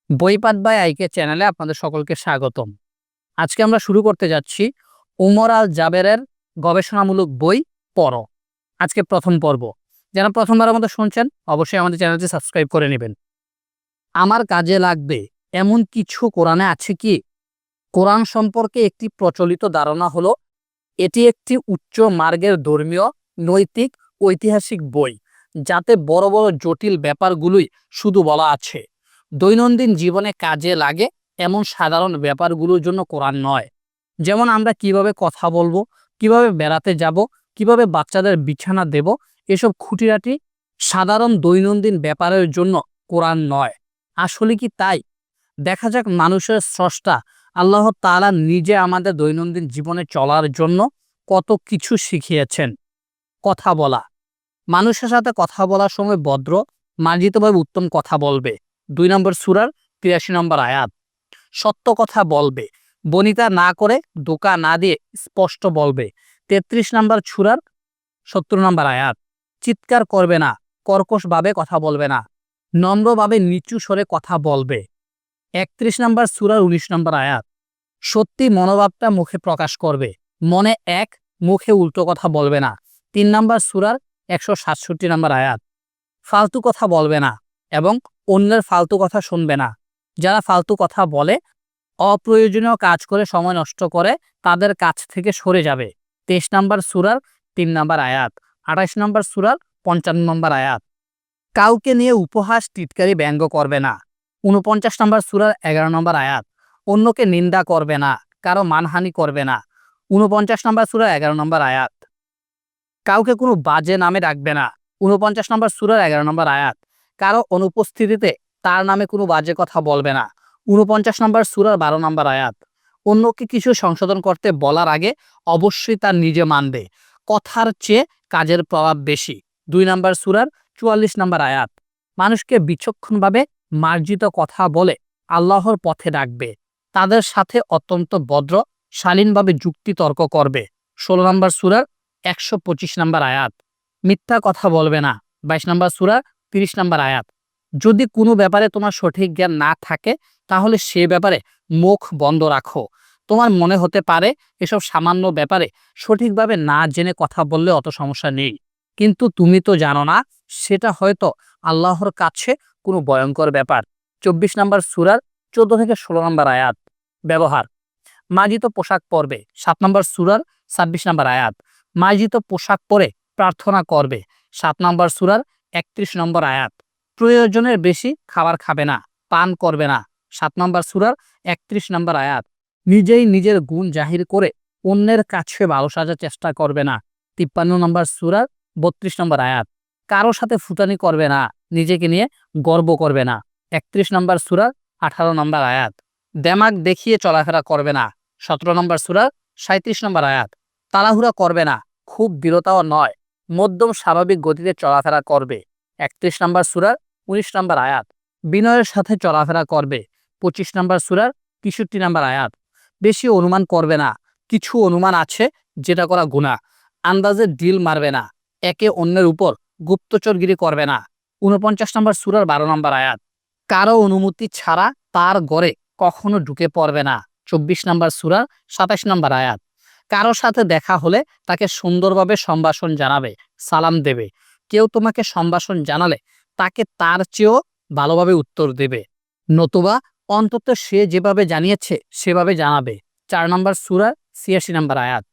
বইপাঠ by আইকে চ্যানেলে আপনাদের সকলকে স্বাগতম। আজকে আমরা শুরু করতে যাচ্ছি উমর আল জাবেরের গবেষণামূলক বই পড়ো। আজকে প্রথম পর্ব। যারা প্রথমবার আমাদের শুনছেন অবশ্যই আমাদের চ্যানেলটি সাবস্ক্রাইব করে নেবেন। আমার কাজে লাগবে এমন কিছু কোরআনে আছে কি? কোরআন সম্পর্কে একটি প্রচলিত ধারণা হলো এটি একটি উচ্চ মার্গের ধর্মীয়, নৈতিক, ঐতিহাসিক বই, যাতে বড় বড় জটিল ব্যাপারগুলোই শুধু বলা আছে। দৈনন্দিন জীবনে কাজে লাগে এমন সাধারণ ব্যাপারগুলোর জন্য কোরআন নয়। যেমন আমরা কিভাবে কথা বলবো, কিভাবে বেড়াতে যাব, কিভাবে বাচ্চাদের বিছানা দেব, এসব খুঁটিনাটি সাধারণ দৈনন্দিন ব্যাপারের জন্য কোরআন নয়। আসলে কি তাই? দেখা যাক মানুষের স্রষ্টা আল্লাহ তাআলা নিজে আমাদের দৈনন্দিন জীবনে চলার জন্য কত কিছু শিখিয়েছেন। কথা বলা, মানুষের সাথে কথা বলার সময় ভদ্র, মার্জিতভাবে উত্তম কথা বলবে। 2 নম্বর সূরার 83 নম্বর আয়াত। সত্য কথা বলবে, বনিতা না করে, ধোঁকা না দিয়ে স্পষ্ট বলবে। 33 নম্বর সূরার 70 নম্বর আয়াত। চিৎকার করবে না, কর্কশভাবে কথা বলবে না, নম্রভাবে নিচু স্বরে কথা বলবে। 31 নম্বর সূরার 19 নম্বর আয়াত। সত্যি মনোভাবটা মুখে প্রকাশ করবে, মনে এক, মুখে উল্টো কথা বলবে না। 3 নম্বর সূরার 167 নম্বর আয়াত। ফালতু কথা বলবে না এবং অন্যের ফালতু কথা শুনবে না। যারা ফালতু কথা বলে, অপ্রয়োজনীয় কাজ করে সময় নষ্ট করে, তাদের কাছ থেকে সরে যাবে। 23 নম্বর সূরার 3 নম্বর আয়াত। 28 নম্বর সূরার 55 নম্বর আয়াত। কাউকে নিয়ে উপহাস, টিটকারি, ব্যঙ্গ করবে না। 49 নম্বর সূরার 11 নম্বর আয়াত। অন্যকে নিন্দা করবে না, কারো মানহানি করবে না। 49 নম্বর সূরার 11 নম্বর আয়াত। কাউকে কোনো বাজে নামে ডাকবে না। 49 নম্বর সূরার 11 নম্বর আয়াত। কারো অনুপস্থিতিতে তার নামে কোনো বাজে কথা বলবে না। 49 নম্বর সূরার 12 নম্বর আয়াত। অন্যকে কিছু সংশোধন করতে বলার আগে অবশ্যই তার নিজে মানবে। কথার চেয়ে কাজের প্রভাব বেশি। 2 নম্বর সূরার 44 নম্বর আয়াত। মানুষকে বিচক্ষণভাবে মার্জিত কথা বলে আল্লাহর পথে ডাকবে। তাদের সাথে অত্যন্ত ভদ্র, শালীনভাবে যুক্তি তর্ক করবে। 16 নম্বর সূরার 125 নম্বর আয়াত। মিথ্যা কথা বলবে না। 22 নম্বর সূরার 30 নম্বর আয়াত। যদি কোনো ব্যাপারে তোমার সঠিক জ্ঞান না থাকে, তাহলে সে ব্যাপারে মুখ বন্ধ রাখো। তোমার মনে হতে পারে এসব সামান্য ব্যাপারে সঠিকভাবে না জেনে কথা বললে অত সমস্যা নেই, কিন্তু তুমি তো জানো না সেটা হয়তো আল্লাহর কাছে কোনো ভয়ঙ্কর ব্যাপার। 24 নম্বর সূরার 14 থেকে 16 নম্বর আয়াত। ব্যবহার, মার্জিত পোশাক পরবে। 7 নম্বর সূরার 26 নম্বর আয়াত। মার্জিত পোশাক পরে প্রার্থনা করবে। 7 নম্বর সূরার 31 নম্বর আয়াত। প্রয়োজনের বেশি খাবার খাবে না, পান করবে না। 7 নম্বর সূরার 31 নম্বর আয়াত। নিজেই নিজের গুণ জাহির করে অন্যের কাছে ভালো সাজার চেষ্টা করবে না। 53 নম্বর সূরার 32 নম্বর আয়াত। কারো সাথে ফুটানি করবে না, নিজেকে নিয়ে গর্ব করবে না। 31 নম্বর সূরার 18 নম্বর আয়াত। দেমাগ দেখিয়ে চলাফেরা করবে না। 17 নম্বর সূরার 37 নম্বর আয়াত। তাড়াহুড়া করবে না, খুব দৃঢ়তাও নয়, মধ্যম স্বাভাবিক গতিতে চলাফেরা করবে। 31 নম্বর সূরার 19 নম্বর আয়াত। বিনয়ের সাথে চলাফেরা করবে। 25 নম্বর সূরার 63 নম্বর আয়াত। বেশি অনুমান করবে না, কিছু অনুমান আছে যেটা করা গুনাহ। আন্দাজে ডিল মারবে না, একে অন্যের উপর গুপ্তচরগিরি করবে না। 49 নম্বর সূরার 12 নম্বর আয়াত। কারো অনুমতি ছাড়া তার ঘরে কখনো ঢুকে পড়বে না। 24 নম্বর সূরার 27 নম্বর আয়াত। কারো সাথে দেখা হলে তাকে সুন্দরভাবে সম্ভাষণ জানাবে, সালাম দেবে। কেউ তোমাকে সম্ভাষণ জানালে তাকে তার চেয়েও ভালোভাবে উত্তর দেবে, নতুবা অন্তত সে যেভাবে জানিয়েছে সেভাবে জানাবে। 4 নম্বর সূরার 86 নম্বর আয়াত।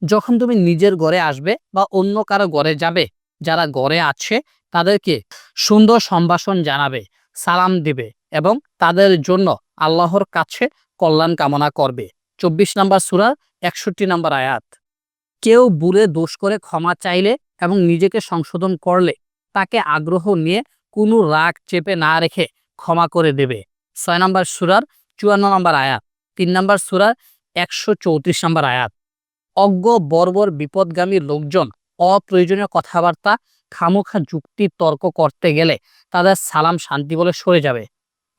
যখন তুমি নিজের ঘরে আসবে বা অন্য কারো ঘরে যাবে, যারা ঘরে আছে তাদেরকে সুন্দর সম্ভাষণ জানাবে, সালাম দিবে এবং তাদের জন্য আল্লাহর কাছে কল্যাণ কামনা করবে। 24 নম্বর সূরার 61 নম্বর আয়াত। কেউ ভুলে দোষ করে ক্ষমা চাইলে এবং নিজেকে সংশোধন করলে তাকে আগ্রহ নিয়ে কোনো রাগ চেপে না রেখে ক্ষমা করে দেবে। 6 নম্বর সূরার 54 নম্বর আয়াত। 3 নম্বর সূরার 134 নম্বর আয়াত। অজ্ঞ, বর্বর, বিপদগামী লোকজন অপ্রয়োজনীয় কথাবার্তা, খামোখা যুক্তি তর্ক করতে গেলে তাদের সালাম শান্তি বলে সরে যাবে।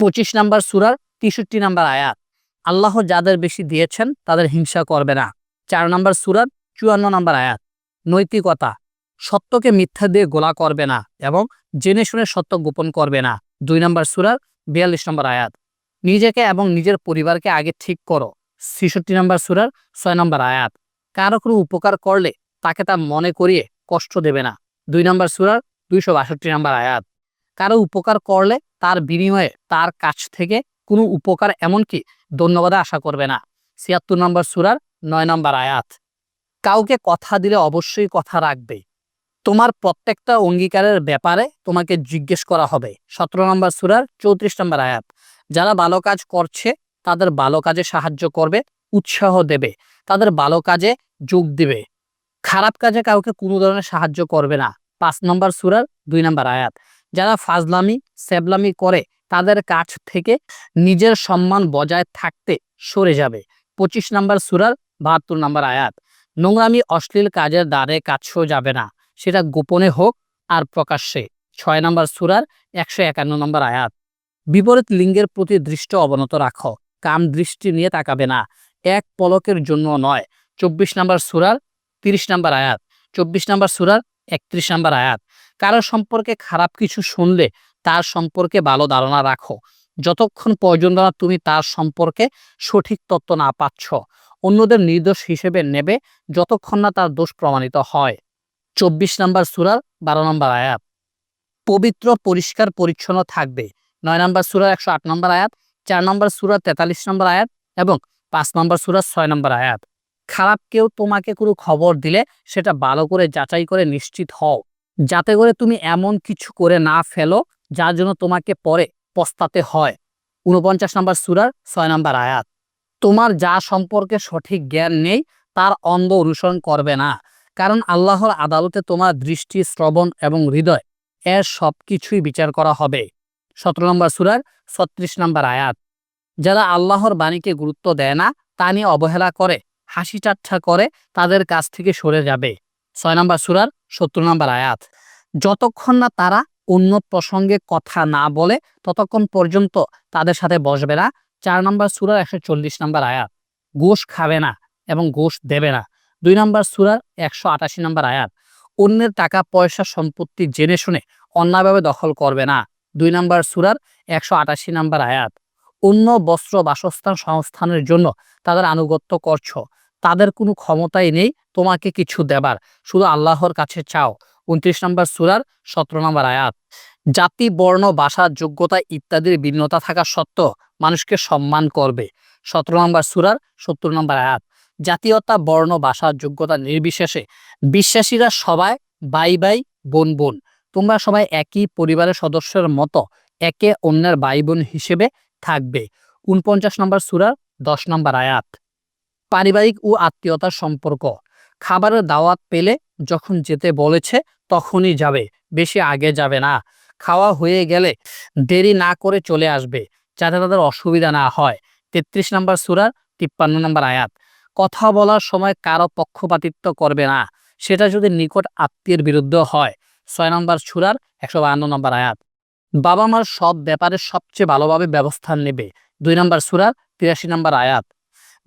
25 নম্বর সূরার 63 নম্বর আয়াত। আল্লাহ যাদের বেশি দিয়েছেন তাদের হিংসা করবে না। 4 নম্বর সূরার 54 নম্বর আয়াত। নৈতিকতা, সত্যকে মিথ্যা দিয়ে গোলা করবে না এবং জেনে শুনে সত্য গোপন করবে না। 2 নম্বর সূরার 42 নম্বর আয়াত। নিজেকে এবং নিজের পরিবারকে আগে ঠিক করো। ৬৬ নম্বর সূরার ৬ নম্বর আয়াত। কারো কোনো উপকার করলে তাকে তা মনে করিয়ে কষ্ট দেবে না। ২ নম্বর সূরার ২৬২ নম্বর আয়াত। কারো উপকার করলে তার বিনিময়ে তার কাছ থেকে কোনো উপকার এমনকি ধন্যবাদ আশা করবে না। ৭৬ নম্বর সূরার ৯ নম্বর আয়াত। কাউকে কথা দিলে অবশ্যই কথা রাখবে। তোমার প্রত্যেকটা অঙ্গীকারের ব্যাপারে তোমাকে জিজ্ঞেস করা হবে। ১৭ নম্বর সূরার ৩৪ নম্বর আয়াত। যারা ভালো কাজ করছে তাদের ভালো কাজে সাহায্য করবে, উৎসাহ দেবে, তাদের ভালো কাজে যোগ দিবে। খারাপ কাজে কাউকে কোনো ধরনের সাহায্য করবে না। ৫ নম্বর সূরার ২ নম্বর আয়াত। যারা ফাজলামি সেবলামি করে তাদের কাছ থেকে নিজের সম্মান বজায় থাকতে সরে যাবে। ২৫ নম্বর সূরার ৭২ নম্বর আয়াত। নোংরামি অশ্লীল কাজের দ্বারে কাছেও যাবে না, সেটা গোপনে হোক আর প্রকাশ্যে। ৬ নম্বর সূরার ১৫১ নম্বর আয়াত। বিপরীত লিঙ্গের প্রতি দৃষ্টি অবনত রাখো, কাম দৃষ্টি নিয়ে তাকাবে না, এক পলকের জন্য নয়। ২৪ নম্বর সূরার ৩০ নম্বর আয়াত। ২৪ নম্বর সূরার ৩১ নম্বর আয়াত। কারো সম্পর্কে খারাপ কিছু শুনলে তার সম্পর্কে ভালো ধারণা রাখো, যতক্ষণ পর্যন্ত না তুমি তার সম্পর্কে সঠিক তথ্য না পাচ্ছ। অন্যদের নির্দোষ হিসেবে নেবে যতক্ষণ না তার দোষ প্রমাণিত হয়। ২৪ নম্বর সূরার ১২ নম্বর আয়াত। পবিত্র পরিষ্কার পরিচ্ছন্ন থাকবে। ৯ নম্বর সূরার ১০৮ নম্বর আয়াত। ৪ নম্বর সূরার ৪৩ নম্বর আয়াত এবং ৫ নম্বর সূরার ৬ নম্বর আয়াত। খারাপ কেউ তোমাকে কোনো খবর দিলে সেটা ভালো করে যাচাই করে নিশ্চিত হও, যাতে করে তুমি এমন কিছু করে না ফেলো যার জন্য তোমাকে পরে পস্তাতে হয়। ৪৯ নম্বর সূরার ৬ নম্বর আয়াত। তোমার যা সম্পর্কে সঠিক জ্ঞান নেই তার অন্ধ অনুসরণ করবে না, কারণ আল্লাহর আদালতে তোমার দৃষ্টি, শ্রবণ এবং হৃদয় এর সবকিছুই বিচার করা হবে। ১৭ নম্বর সূরার ৩৬ নম্বর আয়াত। যারা আল্লাহর বাণীকে গুরুত্ব দেয় না, তা নিয়ে অবহেলা করে, হাসি ঠাট্টা করে, তাদের কাছ থেকে সরে যাবে। ৬ নম্বর সূরার ৭০ নম্বর আয়াত। যতক্ষণ না তারা অন্য প্রসঙ্গে কথা না বলে ততক্ষণ পর্যন্ত তাদের সাথে বসবে না। ৪ নম্বর সূরার ১৪০ নম্বর আয়াত। ঘুষ খাবে না এবং ঘুষ দেবে না। ২ নম্বর সূরার ১৮৮ নম্বর আয়াত। অন্যের টাকা পয়সা সম্পত্তি জেনে শুনে অন্যায়ভাবে দখল করবে না। ২ নম্বর সূরার ১৮৮ নম্বর আয়াত। অন্য বস্ত্র বাসস্থান সংস্থানের জন্য তাদের আনুগত্য করছো, তাদের কোনো ক্ষমতাই নেই তোমাকে কিছু দেবার, শুধু আল্লাহর কাছে চাও। ২৯ নম্বর সূরার ১৭ নম্বর আয়াত। জাতি, বর্ণ, ভাষা, যোগ্যতা ইত্যাদির ভিন্নতা থাকা সত্ত্বেও মানুষকে সম্মান করবে। ১৭ নম্বর সূরার ৭০ নম্বর আয়াত। জাতীয়তা, বর্ণ, ভাষা, যোগ্যতা নির্বিশেষে বিশ্বাসীরা সবাই ভাই ভাই, বোন বোন। তোমরা সবাই একই পরিবারের সদস্যের মতো একে অন্যের ভাই বোন হিসেবে থাকবে। ৪৯ নম্বর সূরার ১০ নম্বর আয়াত। পারিবারিক ও আত্মীয়তার সম্পর্ক। খাবারের দাওয়াত পেলে যখন যেতে বলেছে তখনই যাবে, বেশি আগে যাবে না। খাওয়া হয়ে গেলে দেরি না করে চলে আসবে, যাতে তাদের অসুবিধা না হয়। ৩৩ নম্বর সূরার ৫৩ নম্বর আয়াত। কথা বলার সময় কারো পক্ষপাতিত্ব করবে না, সেটা যদি নিকট আত্মীয়ের বিরুদ্ধে হয়। ৬ নম্বর সূরার ১৫২ নম্বর আয়াত। বাবা মার সব ব্যাপারে সবচেয়ে ভালোভাবে ব্যবস্থা নেবে। ২ নম্বর সূরার ৮৩ নম্বর আয়াত।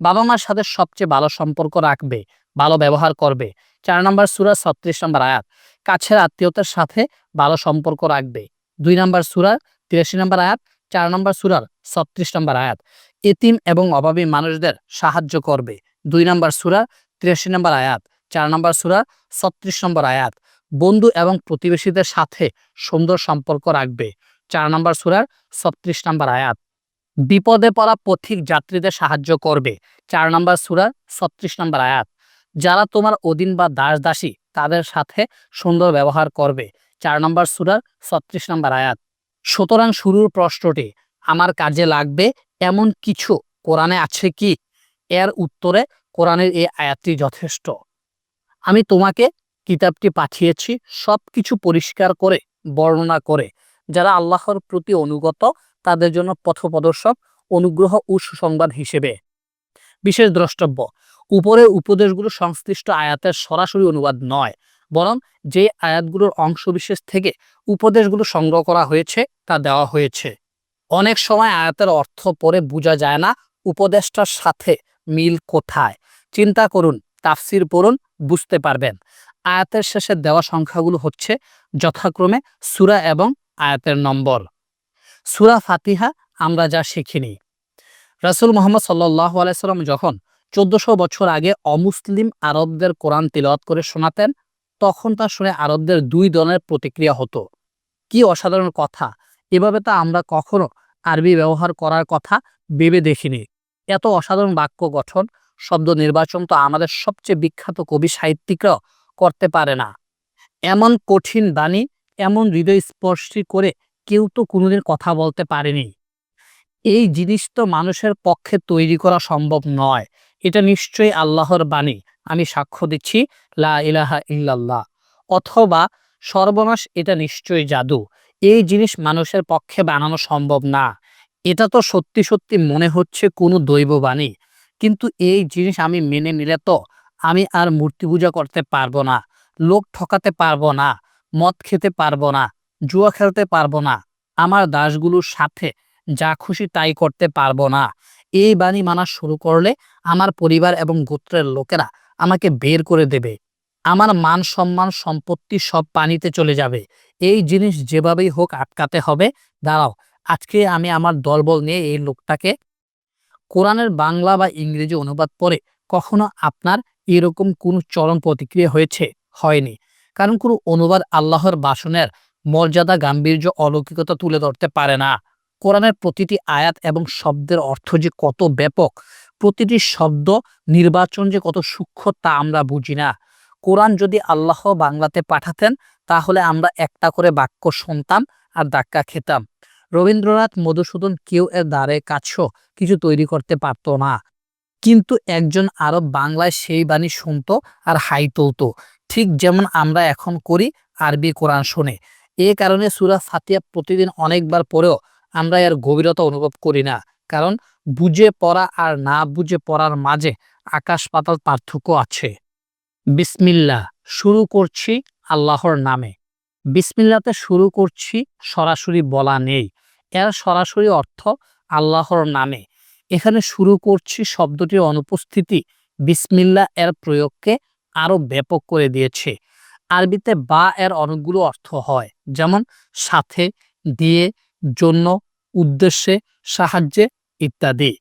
বাবা মার সাথে সবচেয়ে ভালো সম্পর্ক রাখবে, ভালো ব্যবহার করবে। ৪ নম্বর সূরার ৩৬ নম্বর আয়াত। কাছের আত্মীয়তার সাথে ভালো সম্পর্ক রাখবে। ২ নম্বর সূরার ৮৩ নম্বর আয়াত। ৪ নম্বর সূরার ৩৬ নম্বর আয়াত। এতিম এবং অভাবী মানুষদের সাহায্য করবে। ২ নম্বর সূরার ৮৩ নম্বর আয়াত। ৪ নম্বর সূরার ৩৬ নম্বর আয়াত। বন্ধু এবং প্রতিবেশীদের সাথে সুন্দর সম্পর্ক রাখবে। ৪ নম্বর সূরার ৩৬ নম্বর আয়াত। বিপদে পড়া পথিক যাত্রীদের সাহায্য করবে। ৪ নম্বর সূরার ৩৬ নম্বর আয়াত। যারা তোমার অধীন বা দাস দাসী তাদের সাথে সুন্দর ব্যবহার করবে। ৪ নম্বর সূরার ৩৬ নম্বর আয়াত। সুতরাং শুরুর প্রশ্নটি, আমার কাজে লাগবে এমন কিছু কোরআনে আছে কি? এর উত্তরে কোরআনের এই আয়াতটি যথেষ্ট। আমি তোমাকে কিতাবটি পাঠিয়েছি সবকিছু পরিষ্কার করে বর্ণনা করে, যারা আল্লাহর প্রতি অনুগত তাদের জন্য পথপ্রদর্শক, অনুগ্রহ ও সুসংবাদ হিসেবে। বিশেষ দ্রষ্টব্য, উপরের উপদেশগুলো সংশ্লিষ্ট আয়াতের সরাসরি অনুবাদ নয়, বরং যে আয়াতগুলোর অংশবিশেষ থেকে উপদেশগুলো সংগ্রহ করা হয়েছে তা দেওয়া হয়েছে। অনেক সময় আয়াতের অর্থ পড়ে বোঝা যায় না উপদেশটার সাথে মিল কোথায়। চিন্তা করুন, তাফসির পড়ুন, বুঝতে পারবেন। আয়াতের শেষে দেওয়া সংখ্যাগুলো হচ্ছে যথাক্রমে সূরা এবং আয়াতের নম্বর। সূরা ফাতিহা আমরা যা শিখিনি, রাসূল মুহাম্মদ সাল্লাল্লাহু আলাইহি সাল্লাম যখন ১৪০০ বছর আগে অমুসলিম আরবদের কোরআন তিলাওয়াত করে শোনাতেন, তখন তা শুনে আরবদের ২ ধরনের প্রতিক্রিয়া হতো। কি অসাধারণ কথা! এভাবে তো আমরা কখনো আরবি ব্যবহার করার কথা ভেবে দেখিনি। এত অসাধারণ বাক্য গঠন, শব্দ নির্বাচন তো আমাদের সবচেয়ে বিখ্যাত কবি সাহিত্যিকরাও করতে পারে না। এমন কঠিন বাণী, এমন হৃদয়স্পর্শী করে কেউ তো কোনোদিন কথা বলতে পারেনি। এই জিনিস তো মানুষের পক্ষে তৈরি করা সম্ভব নয়। এটা নিশ্চয়ই আল্লাহর বাণী। আমি সাক্ষ্য দিচ্ছি, লা ইলাহা ইল্লাল্লাহ। অথবা সর্বনাশ, এটা নিশ্চয়ই জাদু। এই জিনিস মানুষের পক্ষে বানানো সম্ভব না। এটা তো সত্যি সত্যি মনে হচ্ছে কোনো দৈব বাণী। কিন্তু এই জিনিস আমি মেনে নিলে তো আমি আর মূর্তি পূজা করতে পারবো না, লোক ঠকাতে পারবো না, মদ খেতে পারবো না, জুয়া খেলতে পারবো না, আমার দাসগুলোর সাথে যা খুশি তাই করতে পারবো না। এই বাণী মানা শুরু করলে আমার পরিবার এবং গোত্রের লোকেরা আমাকে বের করে দেবে। আমার মান সম্মান সম্পত্তি সব পানিতে চলে যাবে। এই জিনিস যেভাবেই হোক আটকাতে হবে। দাঁড়াও, আজকে আমি আমার দলবল নিয়ে এই লোকটাকে কোরআনের বাংলা বা ইংরেজি অনুবাদ পড়ে কখনো আপনার এরকম কোনো চরম প্রতিক্রিয়া হয়েছে? হয়নি। কারণ কোনো অনুবাদ আল্লাহর বাসনের মর্যাদা, গাম্ভীর্য, অলৌকিকতা তুলে ধরতে পারে না। কোরআনের প্রতিটি আয়াত এবং শব্দের অর্থ যে কত ব্যাপক, প্রতিটি শব্দ নির্বাচন যে কত সূক্ষ্ম, তা আমরা বুঝি না। কোরআন যদি আল্লাহ বাংলাতে পাঠাতেন, তাহলে আমরা একটা করে বাক্য শুনতাম আর ধাক্কা খেতাম। রবীন্দ্রনাথ, মধুসূদন কেউ এর দ্বারে কাছেও কিছু তৈরি করতে পারত না। কিন্তু একজন আরব বাংলায় সেই বাণী শুনতো আর হাই তুলতো, ঠিক যেমন আমরা এখন করি আরবি কোরআন শুনে। এ কারণে সূরা ফাতিহা প্রতিদিন অনেকবার পড়েও আমরা এর গভীরতা অনুভব করি না। কারণ বুঝে পড়া আর না বুঝে পড়ার মাঝে আকাশ পাতাল পার্থক্য আছে। বিসমিল্লাহ, শুরু করছি আল্লাহর নামে। বিসমিল্লাতে শুরু করছি সরাসরি বলা নেই। এর সরাসরি অর্থ আল্লাহর নামে। এখানে শুরু করছি শব্দটির অনুপস্থিতি বিসমিল্লাহ এর প্রয়োগকে আরো ব্যাপক করে দিয়েছে। আরবিতে বা এর অনেকগুলো অর্থ হয়, যেমন সাথে, দিয়ে, জন্য, উদ্দেশ্যে, সাহায্যে ইত্যাদি।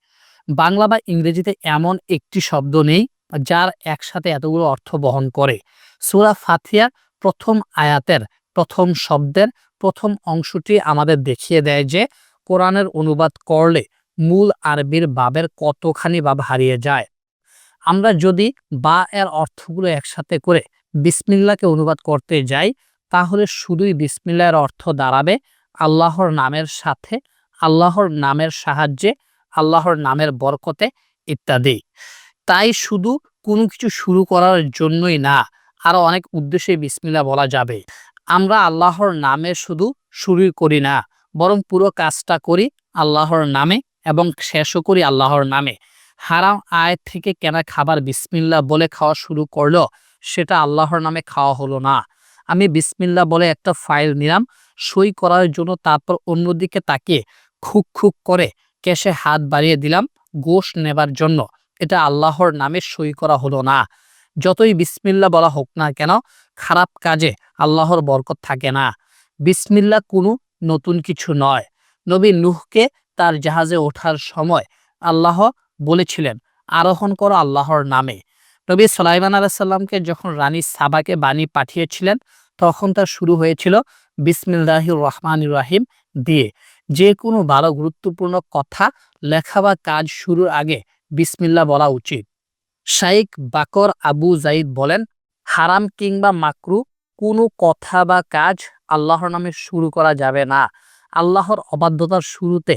বাংলা বা ইংরেজিতে এমন একটি শব্দ নেই যার একসাথে এতগুলো অর্থ বহন করে। সূরা ফাতিহার প্রথম আয়াতের প্রথম শব্দের প্রথম অংশটি আমাদের দেখিয়ে দেয় যে কোরআনের অনুবাদ করলে মূল আরবির বাবের কতখানি ভাব হারিয়ে যায়। আমরা যদি বা এর অর্থগুলো একসাথে করে বিসমিল্লাহকে অনুবাদ করতে যাই, তাহলে শুধুই বিসমিল্লাহ এর অর্থ দাঁড়াবে আল্লাহর নামের সাথে, আল্লাহর নামের সাহায্যে, আল্লাহর নামের বরকতে ইত্যাদি। তাই শুধু কোনো কিছু শুরু করার জন্যই না, আরো অনেক উদ্দেশ্যে বিসমিল্লাহ বলা যাবে। আমরা আল্লাহর নামে শুধু শুরুই করি না, বরং পুরো কাজটা করি আল্লাহর নামে এবং শেষও করি আল্লাহর নামে। হারাম আয় থেকে কেনা খাবার বিসমিল্লাহ বলে খাওয়া শুরু করলো, সেটা আল্লাহর নামে খাওয়া হলো না। আমি বিসমিল্লাহ বলে একটা ফাইল নিলাম সই করার জন্য, তারপর অন্যদিকে তাকিয়ে খুক খুক করে ক্যাশে হাত বাড়িয়ে দিলাম গোশ নেবার জন্য। এটা আল্লাহর নামে সই করা হলো না। যতই বিসমিল্লাহ বলা হোক না কেন, খারাপ কাজে আল্লাহর বরকত থাকে না। বিসমিল্লাহ কোনো নতুন কিছু নয়। নবী নূহকে তার জাহাজে ওঠার সময় আল্লাহ বলেছিলেন, আরোহণ করো আল্লাহর নামে। নবী সুলাইমান আলাইহিস সালামকে যখন রানী সাবাকে বাণী পাঠিয়েছিলেন, তখন তার শুরু হয়েছিল বিসমিল্লাহির রহমানির রহিম দিয়ে। যে কোনো ভালো গুরুত্বপূর্ণ কথা লেখা বা কাজ শুরুর আগে বিসমিল্লাহ বলা উচিত। শাইখ বাকর আবু জাইদ বলেন, হারাম কিংবা মাকরু কোনো কথা বা কাজ আল্লাহর নামে শুরু করা যাবে না। আল্লাহর অবাধ্যতার শুরুতে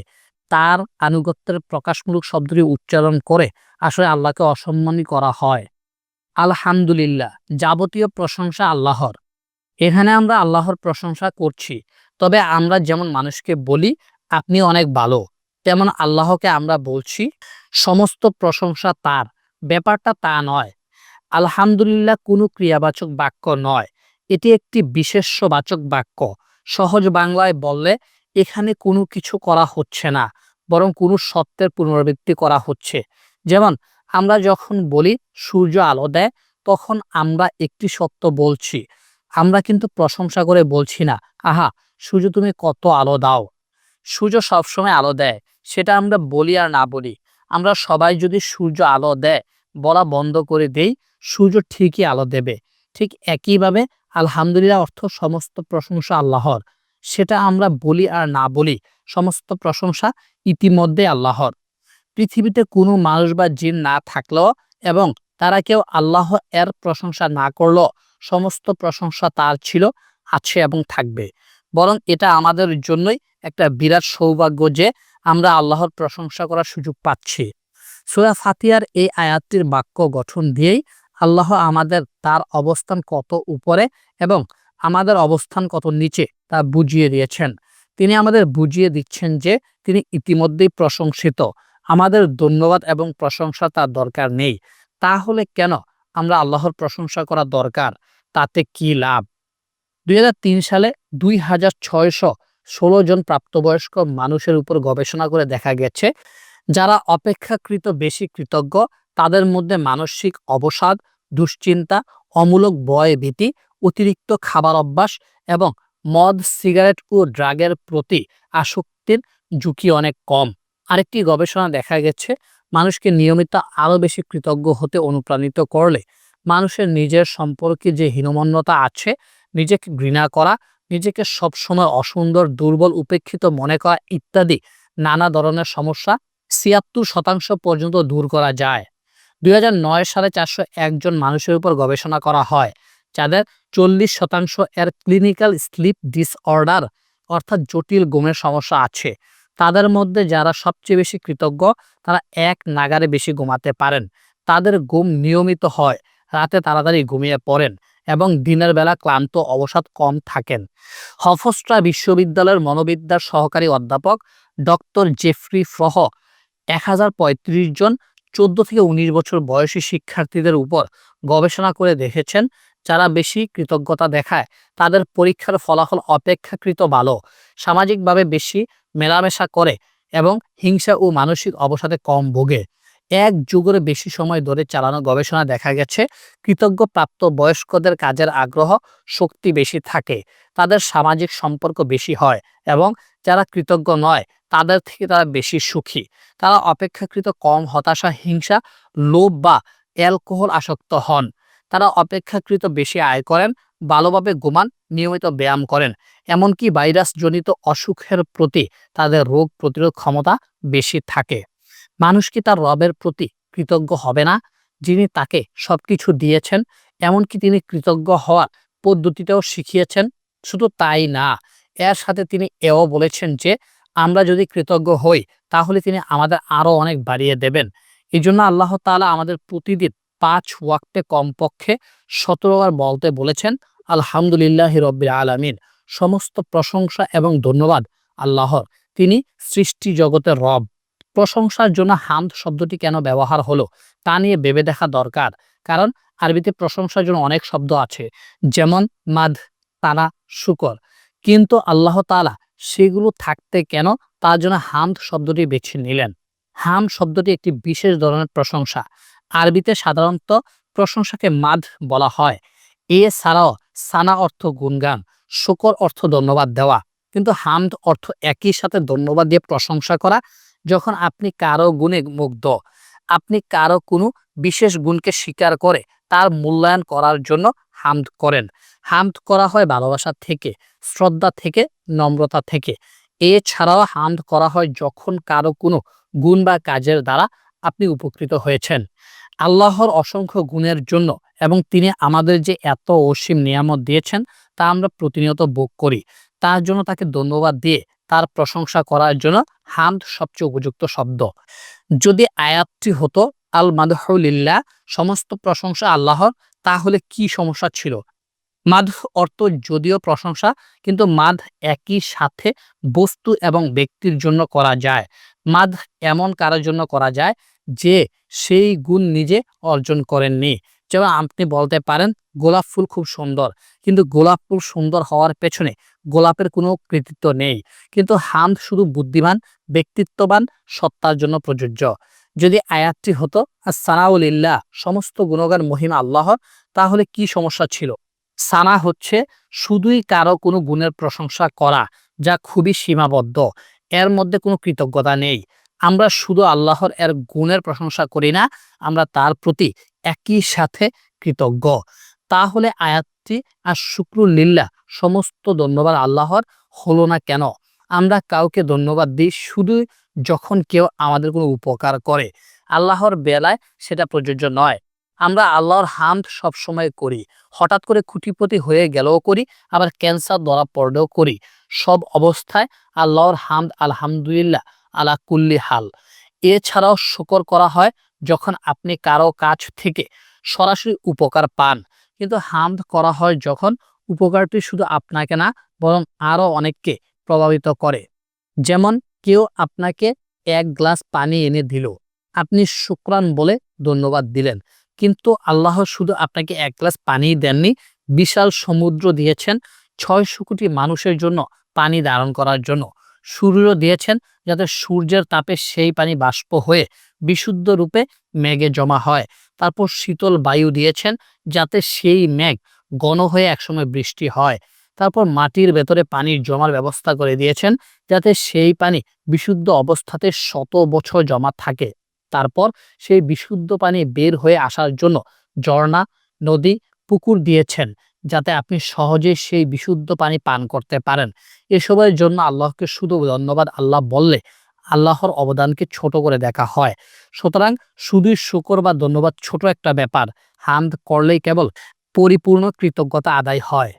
তার আনুগত্যের প্রকাশমূলক শব্দটি উচ্চারণ করে আসলে আল্লাহকে অসম্মানী করা হয়। আলহামদুলিল্লাহ, যাবতীয় প্রশংসা আল্লাহর। এখানে আমরা আল্লাহর প্রশংসা করছি, তবে আমরা যেমন মানুষকে বলি আপনি অনেক ভালো, তেমন আল্লাহকে আমরা বলছি সমস্ত প্রশংসা তার। ব্যাপারটা তা নয়। আলহামদুলিল্লাহ কোনো ক্রিয়াবাচক বাক্য নয়, এটি একটি বিশেষ্যবাচক বাক্য। সহজ বাংলায় বললে এখানে কোনো কিছু করা হচ্ছে না, বরং কোনো সত্যের পুনরাবৃত্তি করা হচ্ছে। যেমন আমরা যখন বলি সূর্য আলো দেয়, তখন আমরা একটি সত্য বলছি। আমরা কিন্তু প্রশংসা করে বলছি না, আহা সূর্য তুমি কত আলো দাও। সূর্য সবসময় আলো দেয়, সেটা আমরা বলি আর না বলি। আমরা সবাই যদি সূর্য আলো দেয় বলা বন্ধ করে দেই, সূর্য ঠিকই আলো দেবে। ঠিক একইভাবে আলহামদুলিল্লাহ অর্থ সমস্ত প্রশংসা আল্লাহর। সেটা আমরা বলি আর না বলি, সমস্ত প্রশংসা ইতিমধ্যে আল্লাহর। পৃথিবীতে কোনো মানুষ বা জিন না থাকলেও এবং তারা কেউ আল্লাহ এর প্রশংসা না করলেও সমস্ত প্রশংসা তার ছিল, আছে এবং থাকবে। বরং এটা আমাদের জন্যই একটা বিরাট সৌভাগ্য যে আমরা আল্লাহর প্রশংসা করার সুযোগ পাচ্ছি। সূরা ফাতিহার এই আয়াতটির বাক্য গঠন দিয়েই আল্লাহ আমাদের তার অবস্থান কত উপরে এবং আমাদের অবস্থান কত নিচে তা বুঝিয়ে দিয়েছেন। তিনি আমাদের বুঝিয়ে দিচ্ছেন যে তিনি ইতিমধ্যেই প্রশংসিত। আমাদের ধন্যবাদ এবং প্রশংসা তার দরকার নেই। তাহলে কেন আমরা আল্লাহর প্রশংসা করা দরকার? তাতে কি লাভ? ২০০৩ সালে ২,৬১৬ জন প্রাপ্তবয়স্ক মানুষের উপর গবেষণা করে দেখা গেছে, যারা অপেক্ষাকৃত বেশি কৃতজ্ঞ তাদের মধ্যে মানসিক অবসাদ, দুশ্চিন্তা, অমূলক ভয় ভীতি, অতিরিক্ত খাবার অভ্যাস এবং মদ, সিগারেট ও ড্রাগের প্রতি আসক্তির ঝুঁকি অনেক কম। আরেকটি গবেষণা দেখা গেছে, মানুষকে নিয়মিত আরও বেশি কৃতজ্ঞ হতে অনুপ্রাণিত করলে মানুষের নিজের সম্পর্কে যে হীনমন্যতা আছে, নিজেকে ঘৃণা করা, নিজেকে সবসময় অসুন্দর, দুর্বল, উপেক্ষিত মনে করা ইত্যাদি নানা ধরনের সমস্যা ৭৬% পর্যন্ত দূর করা যায়। ২০০৯ সালে ৪০১ জন মানুষের উপর গবেষণা করা হয়, যাদের ৪০% এর ক্লিনিক্যাল স্লিপ ডিসঅর্ডার অর্থাৎ জটিল ঘুমের সমস্যা আছে। তাদের মধ্যে যারা সবচেয়ে বেশি কৃতজ্ঞ তারা এক নাগাড়ে বেশি ঘুমাতে পারেন, তাদের ঘুম নিয়মিত হয়, রাতে তাড়াতাড়ি ঘুমিয়ে পড়েন এবং দিনের বেলা ক্লান্ত অবসাদ কম থাকেন। হফস্ট্রা বিশ্ববিদ্যালয়ের মনোবিদ্যার সহকারী অধ্যাপক ডক্টর জেফ্রি ফ্রহ ১,০৩৫ জন ১৪ থেকে ১৯ বছর বয়সী শিক্ষার্থীদের উপর গবেষণা করে দেখেছেন, যারা বেশি কৃতজ্ঞতা দেখায় তাদের পরীক্ষার ফলাফল অপেক্ষাকৃত ভালো, সামাজিকভাবে বেশি মেলামেশা করে এবং হিংসা ও মানসিক অবসাদে কম ভোগে। এক যুগের বেশি সময় ধরে চালানো গবেষণা দেখা গেছে, কৃতজ্ঞ প্রাপ্ত বয়স্কদের কাজের আগ্রহ, শক্তি বেশি থাকে, তাদের সামাজিক সম্পর্ক বেশি হয় এবং যারা কৃতজ্ঞ নয় তাদের থেকে তারা বেশি সুখী। তারা অপেক্ষাকৃত কম হতাশা, হিংসা, লোভ বা অ্যালকোহল আসক্ত হন। তারা অপেক্ষাকৃত বেশি আয় করেন, ভালোভাবে ঘুমান, নিয়মিত ব্যায়াম করেন, এমনকি ভাইরাসজনিত অসুখের প্রতি তাদের রোগ প্রতিরোধ ক্ষমতা বেশি থাকে। মানুষ কি তার রবের প্রতি কৃতজ্ঞ হবে না, যিনি তাকে সবকিছু দিয়েছেন, এমনকি তিনি কৃতজ্ঞ হওয়ার পদ্ধতিটাও শিখিয়েছেন? শুধু তাই না, এর সাথে তিনি এও বলেছেন যে আমরা যদি কৃতজ্ঞ হই তাহলে তিনি আমাদের আরো অনেক বাড়িয়ে দেবেন। এই জন্য আল্লাহ তাআলা আমাদের প্রতিদিন ৫ ওয়াক্তে কমপক্ষে ১৭ বার বলতে বলেছেন আলহামদুলিল্লাহি রব্বিল আলামিন। সমস্ত প্রশংসা এবং ধন্যবাদ আল্লাহর, তিনি সৃষ্টি জগতের রব। প্রশংসার জন্য হামদ শব্দটি কেন ব্যবহার হলো তা নিয়ে ভেবে দেখা দরকার। কারণ আরবিতে প্রশংসার জন্য অনেক শব্দ আছে, যেমন মাদ, তানা, শুকর। কিন্তু আল্লাহ তাআলা সেগুলো থাকতে কেন তার জন্য হামদ শব্দটি বেছে নিলেন? হাম শব্দটি একটি বিশেষ ধরনের প্রশংসা। আরবিতে সাধারণত প্রশংসাকে মাদ বলা হয়। এছাড়াও সানা অর্থ গুণগান, শুকর অর্থ ধন্যবাদ দেওয়া। কিন্তু হামদ অর্থ একই সাথে ধন্যবাদ দিয়ে প্রশংসা করা। যখন আপনি কারো গুণে মুগ্ধ, আপনি কারো কোনো বিশেষ গুণকে স্বীকার করে তার মূল্যায়ন করার জন্য হামদ করেন। হামদ করা হয় ভালোবাসা থেকে, শ্রদ্ধা থেকে, নম্রতা থেকে। এছাড়াও হামদ করা হয় যখন কারো কোনো গুণ বা কাজের দ্বারা আপনি উপকৃত হয়েছেন। আল্লাহর অসংখ্য গুণের জন্য এবং তিনি আমাদের যে এত অসীম নিয়ামত দিয়েছেন তা আমরা প্রতিনিয়ত ভোগ করি, তার জন্য তাকে ধন্যবাদ দিয়ে তার প্রশংসা করার জন্য হামদ সবচেয়ে উপযুক্ত শব্দ। যদি আয়াতটি হতো আল মাদহু লিল্লাহ, সমস্ত প্রশংসা আল্লাহর, তাহলে কি সমস্যা ছিল? মাদহ অর্থ যদিও প্রশংসা, কিন্তু মাদ একই সাথে বস্তু এবং ব্যক্তির জন্য করা যায়। মাদ এমন কারোর জন্য করা যায় যে সেই গুণ নিজে অর্জন করেননি। যেমন আপনি বলতে পারেন গোলাপ ফুল খুব সুন্দর, কিন্তু গোলাপ ফুল সুন্দর হওয়ার পেছনে গোলাপের কোনো কৃতিত্ব নেই। কিন্তু হামদ শুধু বুদ্ধিমান, ব্যক্তিত্ববান সত্তার জন্য প্রযোজ্য। যদি আয়াতটি হতো আসসানাউলিল্লাহ, সমস্ত গুণগান মহিমা আল্লাহর, তাহলে কি সমস্যা ছিল? সানা হচ্ছে শুধুই কারো কোনো গুণের প্রশংসা করা, যা খুবই সীমাবদ্ধ, এর মধ্যে কোনো কৃতজ্ঞতা নেই। আমরা শুধু আল্লাহর এর গুণের প্রশংসা করি না, আমরা তার প্রতি একই সাথে কৃতজ্ঞ। তাহলে আয়াতটি আর শুকরুলিল্লাহ, সমস্ত ধন্যবাদ আল্লাহর হলো না কেন? আমরা কাউকে ধন্যবাদ দিই শুধু যখন কেউ আমাদের কোনো উপকার করে। আল্লাহর বেলায় সেটা প্রযোজ্য নয়। আমরা আল্লাহর হামদ সবসময় করি, হঠাৎ করে খুঁটিপতি হয়ে গেলেও করি, আবার ক্যান্সার ধরা পড়লেও করি। সব অবস্থায় আল্লাহর হামদ আলহামদুলিল্লাহ আলা কুল্লি হাল। এছাড়াও শুকর করা হয় যখন আপনি কারো কাছ থেকে সরাসরি উপকার পান, কিন্তু হামদ করা হয় যখন উপকারটি শুধু আপনাকে না বরং আরো অনেককে প্রভাবিত করে। যেমন কেউ আপনাকে এক গ্লাস পানি এনে দিল, আপনি শুকরান বলে ধন্যবাদ দিলেন, কিন্তু আল্লাহ শুধু আপনাকে এক গ্লাস পানি দেননি, বিশাল সমুদ্র দিয়েছেন 600 কোটি মানুষের জন্য পানি ধারণ করার জন্য। সূর্য দিয়েছেন যাতে সূর্যের তাপে সেই পানি বাষ্প হয়ে বিশুদ্ধ রূপে মেঘে জমা হয়। তারপর শীতল বায়ু দিয়েছেন যাতে সেই মেঘ ঘন হয়ে একসময় বৃষ্টি হয়। তারপর মাটির ভেতরে পানির জমার ব্যবস্থা করে দিয়েছেন যাতে সেই পানি বিশুদ্ধ অবস্থাতে শত বছর জমা থাকে। তারপর সেই বিশুদ্ধ পানি বের হয়ে আসার জন্য ঝর্ণা, নদী, পুকুর দিয়েছেন যাতে আপনি সহজে সেই বিশুদ্ধ পানি পান করতে পারেন। এসবের জন্য আল্লাহকে শুধু ধন্যবাদ আল্লাহ বললে আল্লাহর অবদানকে ছোট করে দেখা হয়। সুতরাং শুধু শুকর বা ধন্যবাদ ছোট একটা ব্যাপার, হামদ করলেই কেবল পরিপূর্ণ কৃতজ্ঞতা আদায় হয়।